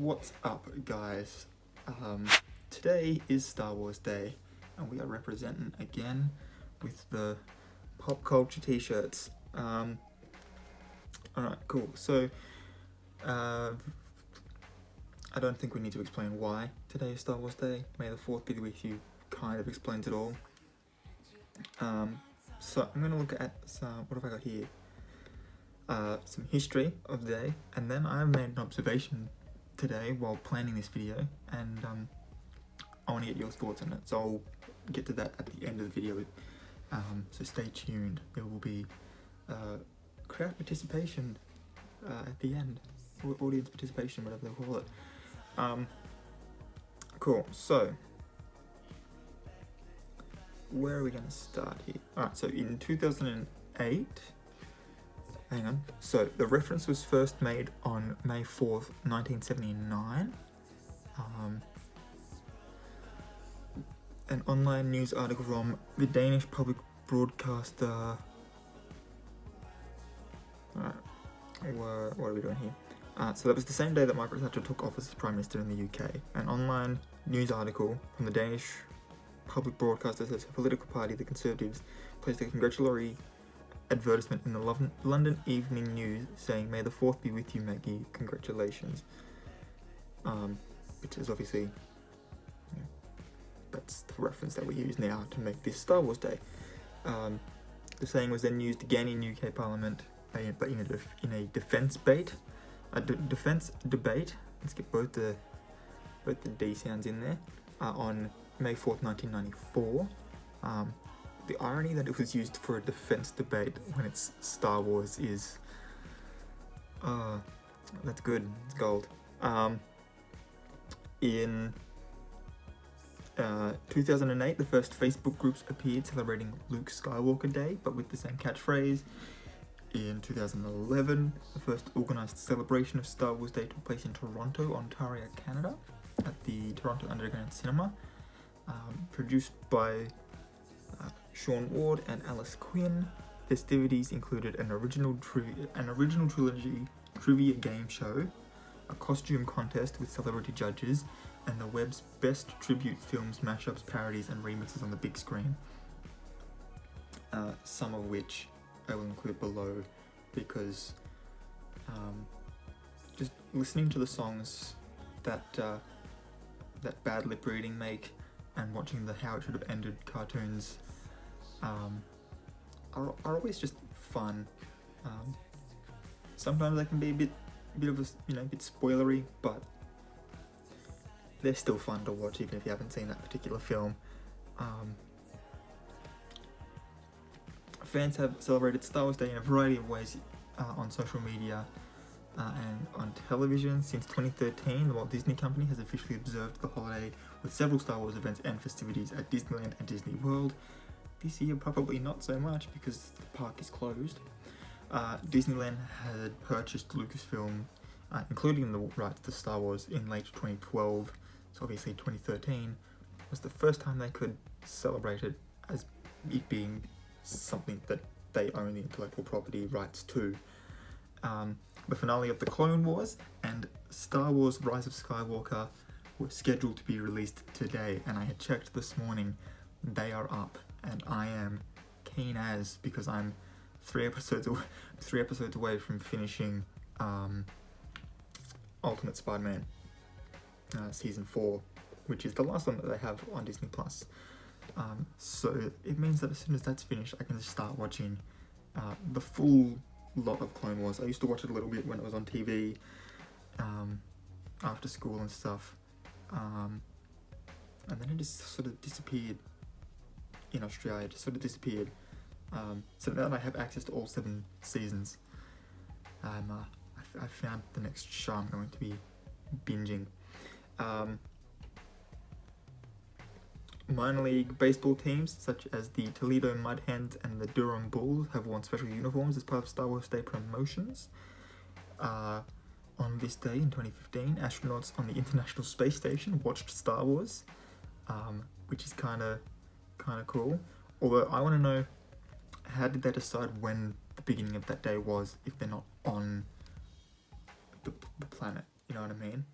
What's up, guys? Today is Star Wars Day, and we are representing again with the pop culture t-shirts. Alright, cool. So, I don't think we need to explain why today is Star Wars Day. May the 4th be with you kind of explains it all. So I'm going to look at what have I got here? Some history of the day, and then I made an observation today while planning this video, and I want to get your thoughts on it, so I'll get to that at the end of the video. So stay tuned. There will be crowd participation at the end, or audience participation, whatever they call it. Cool, so where are we going to start here? Alright, so in 2008, hang on, so the reference was first made on May 4th, 1979. An online news article from the Danish public broadcaster. Alright, what are we doing here? So that was the same day that Margaret Thatcher took office as Prime Minister in the UK. An online news article from the Danish public broadcaster says a political party, the Conservatives, placed a congratulatory advertisement in the London Evening News saying, "May the 4th be with you, Maggie. Congratulations." Which is obviously, that's the reference that we use now to make this Star Wars Day. The saying was then used again in UK Parliament, but in a defence debate. Let's get both the D sounds in there. On May 4th, 1994. The irony that it was used for a defense debate when it's Star Wars is, that's good, it's gold. In 2008, the first Facebook groups appeared celebrating Luke Skywalker Day, but with the same catchphrase. In 2011, the first organised celebration of Star Wars Day took place in Toronto, Ontario, Canada, at the Toronto Underground Cinema, produced by Sean Ward and Alice Quinn. Festivities included an original trilogy trivia game show, a costume contest with celebrity judges, and the web's best tribute films, mashups, parodies, and remixes on the big screen. Some of which I will include below, because just listening to the songs that bad lip reading make, and watching the How It Should Have Ended cartoons are always just fun. Sometimes they can be a bit of a bit spoilery, but they're still fun to watch even if you haven't seen that particular film. Fans have celebrated Star Wars Day in a variety of ways on social media and on television. Since 2013, the Walt Disney Company has officially observed the holiday with several Star Wars events and festivities at Disneyland and Disney World. This year, probably not so much because the park is closed. Disneyland had purchased Lucasfilm, including the rights to Star Wars, in late 2012, so obviously 2013 was the first time they could celebrate it as it being something that they own the intellectual property rights to. The finale of the Clone Wars and Star Wars Rise of Skywalker were scheduled to be released today, and I had checked this morning, they are up, and I am keen as, because I'm 3 episodes away from finishing Ultimate Spider-Man Season 4, which is the last one that they have on Disney+. So it means that as soon as that's finished, I can just start watching the full lot of Clone Wars. I used to watch it a little bit when it was on TV after school and stuff, and then it just sort of disappeared in Australia. It just sort of disappeared. So now that I have access to all 7 seasons, I found the next show I'm going to be binging. Minor league baseball teams such as the Toledo Mud Hens and the Durham Bulls have worn special uniforms as part of Star Wars Day promotions. On this day in 2015, astronauts on the International Space Station watched Star Wars, which is kind of cool. Although I want to know, how did they decide when the beginning of that day was if they're not on the planet? You know what I mean?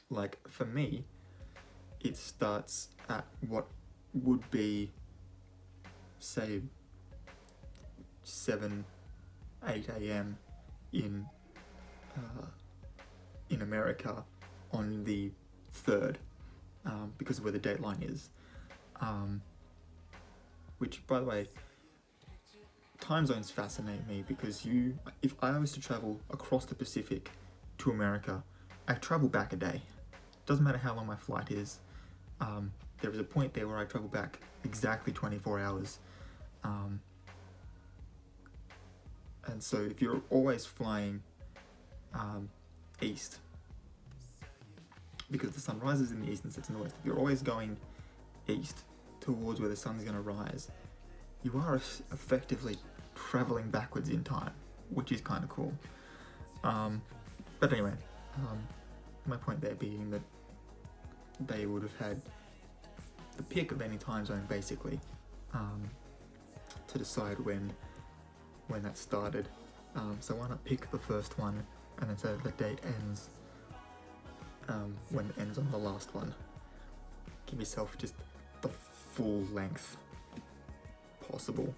Like, for me, it starts at what would be, say, 7, 8 a.m. in America on the 3rd, because of where the dateline is. Which, by the way, time zones fascinate me, because if I was to travel across the Pacific to America, I travel back a day. Doesn't matter how long my flight is. There is a point there where I travel back exactly 24 hours. And so if you're always flying east, because the sun rises in the east and sets in the west, if you're always going east towards where the sun's going to rise, you are effectively traveling backwards in time, which is kind of cool. But anyway, my point there being that they would have had the pick of any time zone, basically, to decide when that started. So why not pick the first one and then say that the date ends when it ends on the last one. Give yourself just the full length possible.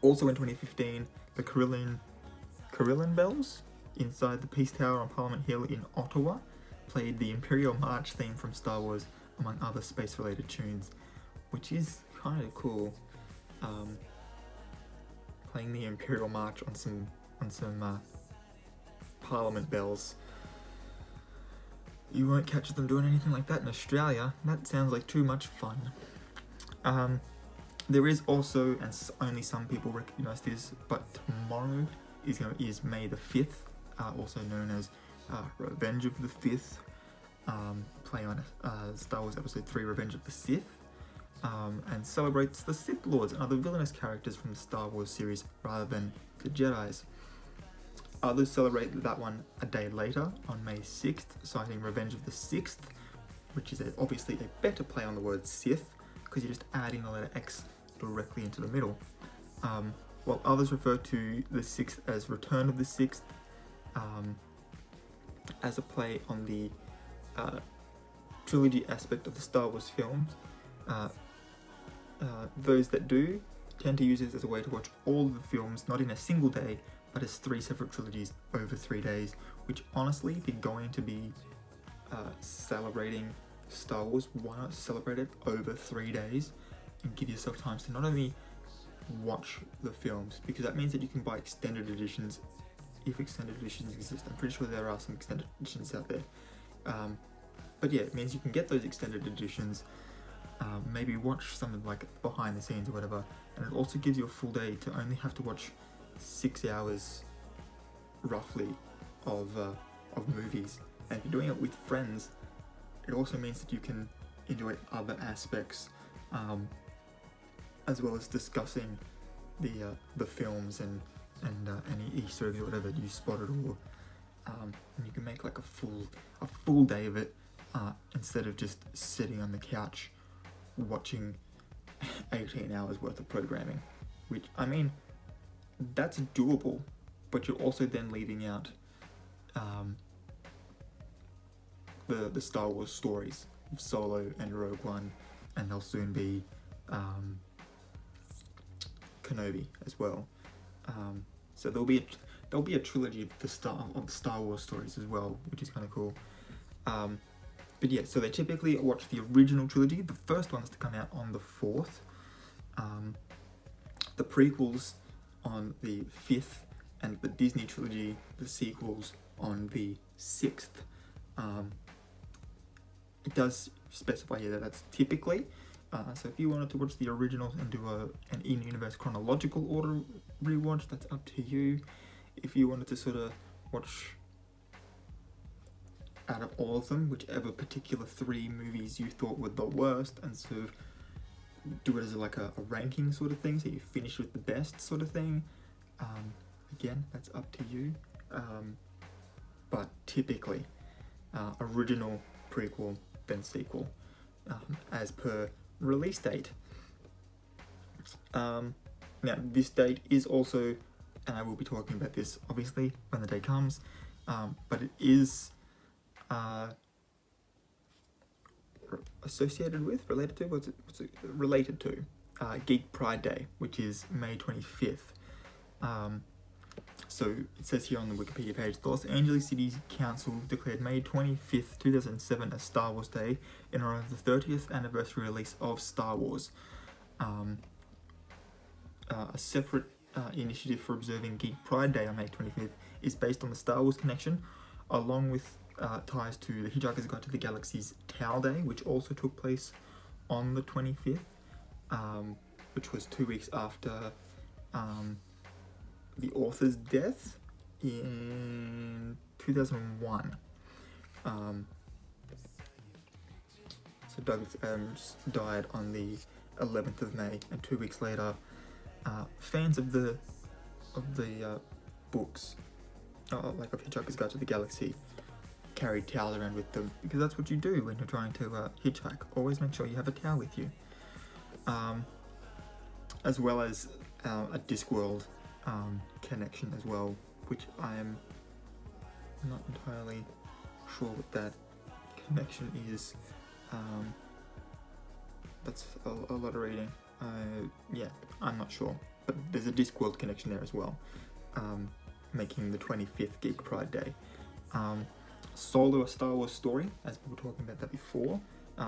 Also in 2015, the Carillon Bells inside the Peace Tower on Parliament Hill in Ottawa played the Imperial March theme from Star Wars, among other space-related tunes, which is kind of cool. Playing the Imperial March on some Parliament bells. You won't catch them doing anything like that in Australia. That sounds like too much fun. There is also, and only some people recognise this, but tomorrow is May the 5th, also known as Revenge of the 5th, play on Star Wars Episode 3 Revenge of the Sith, and celebrates the Sith Lords and other villainous characters from the Star Wars series rather than the Jedis. Others celebrate that one a day later, on May 6th, citing Revenge of the 6th, which is obviously a better play on the word Sith, because you're just adding the letter X directly into the middle. While others refer to the 6th as Return of the 6th, as a play on the trilogy aspect of the Star Wars films. Those that do tend to use it as a way to watch all of the films, not in a single day, but as 3 separate trilogies over 3 days, which honestly, if you're going to be celebrating Star Wars, why not celebrate it over 3 days and give yourself time to not only watch the films, because that means that you can buy extended editions, if extended editions exist. I'm pretty sure there are some extended editions out there. But yeah, it means you can get those extended editions, maybe watch something like behind the scenes or whatever, and it also gives you a full day to only have to watch 6 hours, roughly, of movies. And if you're doing it with friends, it also means that you can enjoy other aspects, as well as discussing the films and any Easter eggs or whatever you spotted, or and you can make like a full day of it, instead of just sitting on the couch watching 18 hours worth of programming, which, I mean, that's doable, but you're also then leaving out the Star Wars stories of Solo and Rogue One, and there'll soon be Kenobi as well. So there'll be a trilogy of the Star Wars stories as well, which is kind of cool. But yeah, so they typically watch the original trilogy. The first one's to come out on the 4th. The prequels on the 5th, and the Disney trilogy, the sequels, on the 6th. It does specify here that that's typically. So if you wanted to watch the originals and do an in-universe chronological order rewatch, that's up to you. If you wanted to sort of watch out of all of them, whichever particular 3 movies you thought were the worst, and sort of do it as like a ranking sort of thing, so you finish with the best sort of thing. Again, that's up to you. But typically, original, prequel, then sequel, as per release date. Now, this date is also, and I will be talking about this obviously when the day comes, but it is associated with, related to, what's it related to? Geek Pride Day, which is May 25th. So it says here on the Wikipedia page, the Los Angeles City Council declared May 25th, 2007 as Star Wars Day in honor of the 30th anniversary release of Star Wars. A separate initiative for observing Geek Pride Day on May 25th is based on the Star Wars connection, along with ties to the Hitchhiker's Guide to the Galaxy's Tau Day, which also took place on the 25th, which was 2 weeks after the author's death in 2001. So Douglas Adams died on the 11th of May, and 2 weeks later, fans of the books, like of Hitchhiker's Guide to the Galaxy, carried towels around with them, because that's what you do when you're trying to hitchhike. Always make sure you have a towel with you. As well as a Discworld connection as well, which I am not entirely sure what that connection is. That's a lot of reading. Yeah, I'm not sure, but there's a Discworld connection there as well, making the 25th Geek Pride Day. Solo: A Star Wars Story, as we were talking about that before,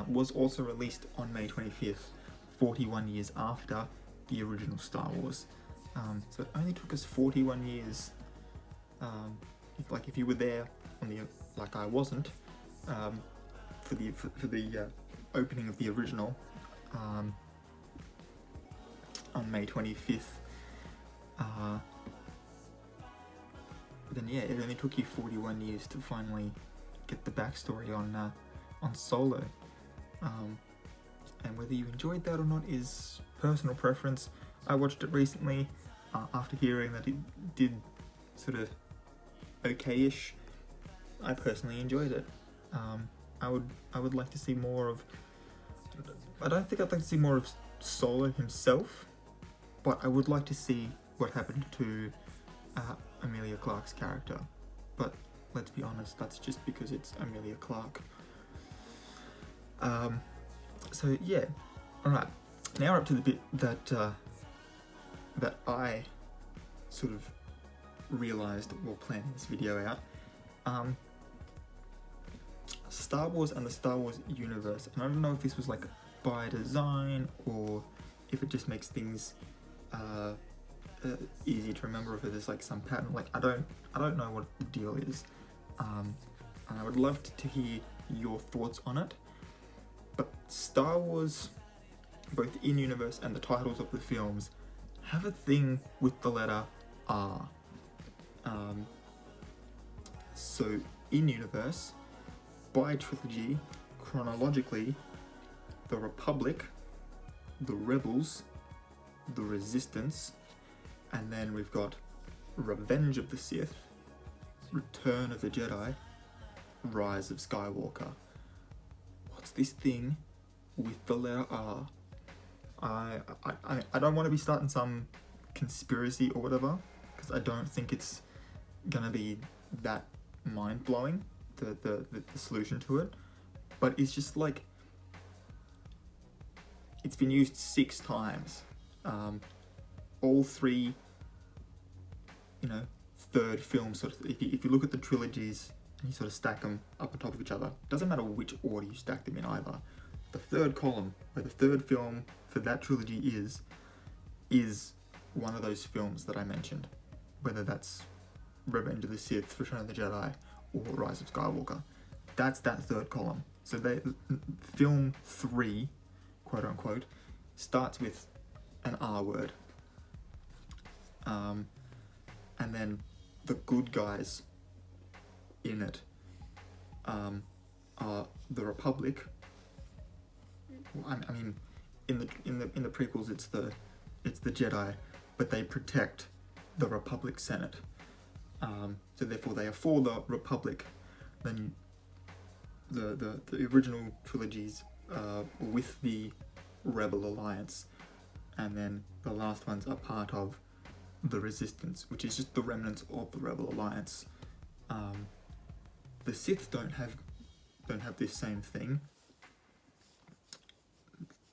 was also released on May 25th, 41 years after the original Star Wars. So it only took us 41 years. If you were there on the, like I wasn't, for the opening of the original on May 25th, then yeah, it only took you 41 years to finally get the backstory on Solo. And whether you enjoyed that or not is personal preference. I watched it recently after hearing that it did sort of okay-ish. I personally enjoyed it. I would like to see more of. I don't think I'd like to see more of Solo himself, but I would like to see what happened to Emilia Clarke's character. But let's be honest, that's just because it's Emilia Clarke. So yeah, all right. Now we're up to the bit that I sort of realised while planning this video out. Star Wars and the Star Wars universe, and I don't know if this was like by design or if it just makes things easy to remember, if there's like some pattern. Like I don't know what the deal is, and I would love to hear your thoughts on it. But Star Wars, both in universe and the titles of the films, have a thing with the letter R. So in universe, by trilogy, chronologically, the Republic, the Rebels, the Resistance, and then we've got Revenge of the Sith, Return of the Jedi, Rise of Skywalker. What's this thing with the letter R? I don't want to be starting some conspiracy or whatever, because I don't think it's gonna be that mind-blowing, the solution to it, but it's just like, it's been used 6 times. All 3, third films, sort of, if you look at the trilogies and you sort of stack them up on top of each other, doesn't matter which order you stack them in either, the third column, where the third film for that trilogy is one of those films that I mentioned, whether that's Revenge of the Sith, Return of the Jedi, or Rise of Skywalker. That's that third column. So film 3, quote unquote, starts with an R word. And then the good guys in it are the Republic. I mean, in the prequels, it's the Jedi, but they protect the Republic Senate. So therefore, they are for the Republic. Then the original trilogies with the Rebel Alliance, and then the last ones are part of the Resistance, which is just the remnants of the Rebel Alliance. The Sith don't have don't have this same thing.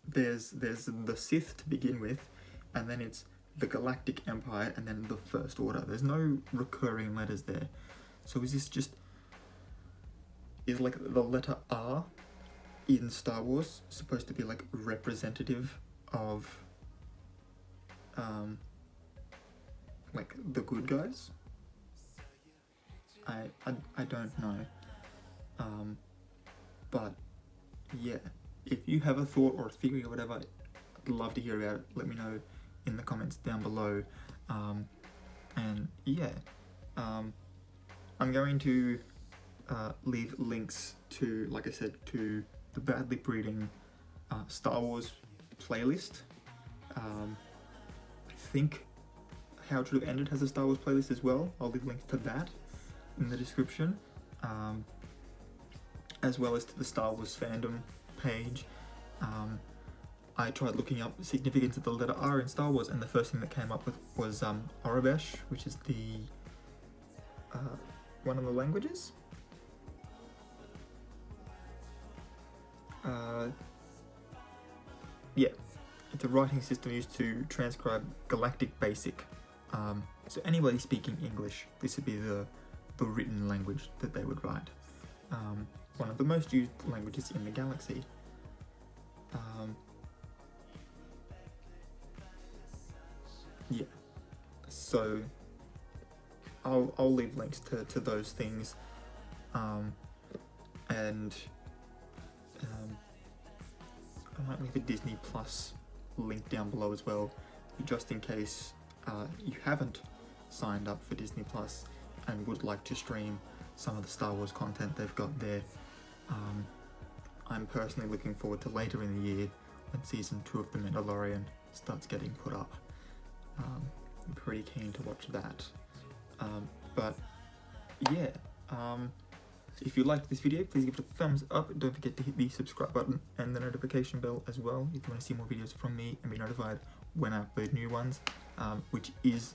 There's the Sith to begin with, and then it's the Galactic Empire, and then the First Order. There's no recurring letters there. So is this just, is like the letter R in Star Wars supposed to be like representative of like the good guys? I don't know. But yeah, if you have a thought or a theory or whatever, I'd love to hear about it. Let me know in the comments down below. And yeah, I'm going to leave links to, like I said, to the Bad Lip Reading Star Wars playlist. I think How It Should Have Ended has a Star Wars playlist as well. I'll leave links to that in the description, as well as to the Star Wars fandom page. I tried looking up the significance of the letter R in Star Wars, and the first thing that came up with was Aurebesh, which is the one of the languages. Yeah, it's a writing system used to transcribe Galactic Basic. So anybody speaking English, this would be the written language that they would write. One of the most used languages in the galaxy. Yeah, so I'll leave links to those things, and I might leave a Disney Plus link down below as well, just in case you haven't signed up for Disney Plus and would like to stream some of the Star Wars content they've got there. I'm personally looking forward to later in the year when season 2 of The Mandalorian starts getting put up. I'm pretty keen to watch that. But yeah, if you liked this video, please give it a thumbs up. Don't forget to hit the subscribe button and the notification bell as well if you want to see more videos from me and be notified when I upload new ones, which is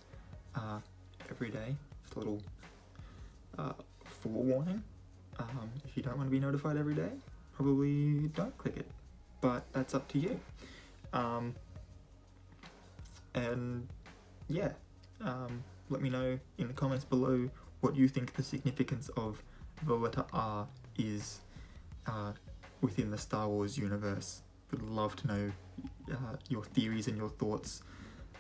every day. Just a little forewarning. If you don't want to be notified every day, probably don't click it, but that's up to you. And yeah, let me know in the comments below what you think the significance of the letter R is within the Star Wars universe. Would love to know your theories and your thoughts,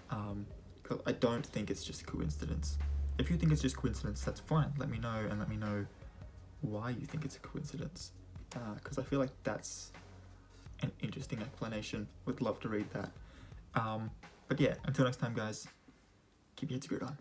because I don't think it's just a coincidence. If you think it's just coincidence, that's fine. Let me know, and let me know why you think it's a coincidence, because I feel like that's an interesting explanation. Would love to read that. But yeah, until next time guys, keep your heads screwed on.